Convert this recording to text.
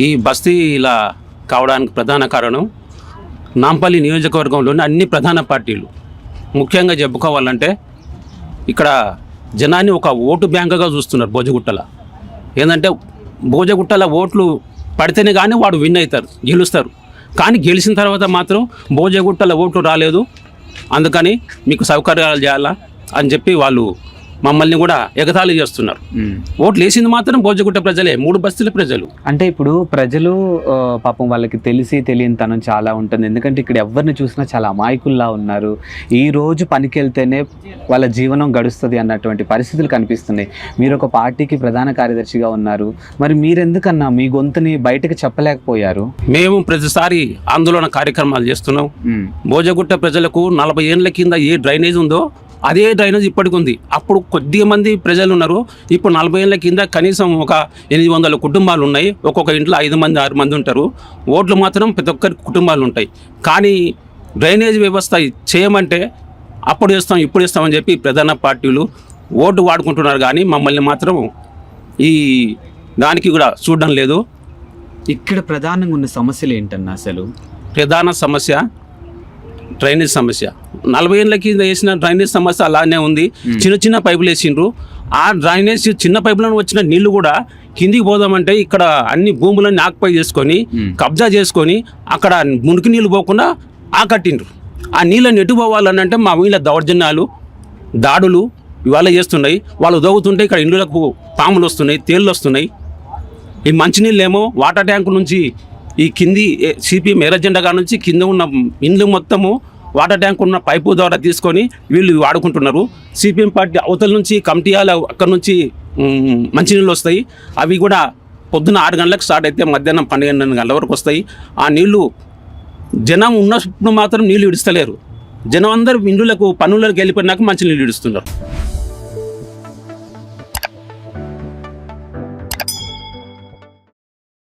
ఈ బస్తీ ఇలా కావడానికి ప్రధాన కారణం నాంపల్లి నియోజకవర్గంలోని అన్ని ప్రధాన పార్టీలు. ముఖ్యంగా చెప్పుకోవాలంటే ఇక్కడ జనాన్ని ఒక ఓటు బ్యాంకుగా చూస్తున్నారు. భోజగుట్టల ఏంటంటే భోజగుట్టల ఓట్లు పడితేనే కానీ వాడు విన్ అవుతారు, గెలుస్తారు. కానీ గెలిచిన తర్వాత మాత్రం భోజగుట్టల ఓట్లు రాలేదు, అందుకని మీకు సౌకర్యాలు చేయాలా అని చెప్పి వాళ్ళు మమ్మల్ని కూడా ఎగతాళి చేస్తున్నారు. ఓట్లు వేసింది మాత్రం భోజగుట్ట ప్రజలే, 3 బస్తీల ప్రజలు. అంటే ఇప్పుడు ప్రజలు పాపం వాళ్ళకి తెలిసి తెలియని తనం చాలా ఉంటుంది. ఎందుకంటే ఇక్కడ ఎవరిని చూసినా చాలా అమాయకుల్లా ఉన్నారు. ఈ రోజు పనికి వెళ్తేనే వాళ్ళ జీవనం గడుస్తుంది అన్నటువంటి పరిస్థితులు కనిపిస్తున్నాయి. మీరు ఒక పార్టీకి ప్రధాన కార్యదర్శిగా ఉన్నారు, మరి మీరెందుకన్నా మీ గొంతుని బయటకు చెప్పలేకపోయారు? మేము ప్రతిసారి ఆందోళన కార్యక్రమాలు చేస్తున్నాం. భోజగుట్ట ప్రజలకు 40 ఏళ్ళ కింద ఏ డ్రైనేజ్ ఉందో అదే డ్రైనేజ్ ఇప్పటికి ఉంది. అప్పుడు కొద్దిగా మంది ప్రజలు ఉన్నారు, ఇప్పుడు 40 ఏళ్ళ కింద కనీసం ఒక 800 కుటుంబాలు ఉన్నాయి. ఒక్కొక్క ఇంట్లో 5 మంది 6 మంది ఉంటారు. ఓట్లు మాత్రం ప్రతి ఒక్కరి కుటుంబాలు ఉంటాయి. కానీ డ్రైనేజ్ వ్యవస్థ చేయమంటే అప్పుడు చేస్తాం ఇప్పుడు చేస్తామని చెప్పి ప్రధాన పార్టీలు ఓటు వాడుకుంటున్నారు. కానీ మమ్మల్ని మాత్రం ఈ దానికి కూడా చూడడం లేదు. ఇక్కడ ప్రధానంగా ఉన్న సమస్యలు ఏంటన్నా? అసలు ప్రధాన సమస్య డ్రైనేజ్ సమస్య. 40 ఏళ్ళ కింద వేసిన డ్రైనేజ్ సమస్య అలానే ఉంది. చిన్న చిన్న పైపులు వేసిండ్రు. ఆ డ్రైనేజ్ చిన్న పైపులను వచ్చిన నీళ్లు కూడా కిందికి పోదామంటే ఇక్కడ అన్ని భూములన్నీ ఆక్యుపై చేసుకొని కబ్జా చేసుకొని అక్కడ మురికి నీళ్ళు పోకుండా ఆకట్టిండ్రు. ఆ నీళ్ళని ఎటు పోవాలనంటే మా వీళ్ళ దౌర్జన్యాలు, దాడులు ఇవాళ చేస్తున్నాయి. వాళ్ళు దవ్వుతుంటే ఇక్కడ ఇండ్లకు పాములు వస్తున్నాయి, తేళ్ళు వస్తున్నాయి. ఈ మంచినీళ్ళేమో వాటర్ ట్యాంకు నుంచి ఈ కింది సిపిఎం ఎర్రజెండా కాడ నుంచి కింద ఉన్న ఇండ్లు మొత్తము వాటర్ ట్యాంక్ ఉన్న పైపు ద్వారా తీసుకొని వీళ్ళు వాడుకుంటున్నారు. సిపిఎం పార్టీ అవతల నుంచి కమిటీయాల అక్కడ నుంచి మంచినీళ్ళు వస్తాయి. అవి కూడా పొద్దున 6 గంటలకు స్టార్ట్ అయితే మధ్యాహ్నం 12 గంటల వరకు వస్తాయి. ఆ నీళ్లు జనం ఉన్నప్పుడు మాత్రం నీళ్ళు ఇడుస్తలేరు. జనం అందరూ ఇండ్లకు పనులకు వెళ్ళిపోయినాక మంచినీళ్ళు ఇడుస్తున్నారు.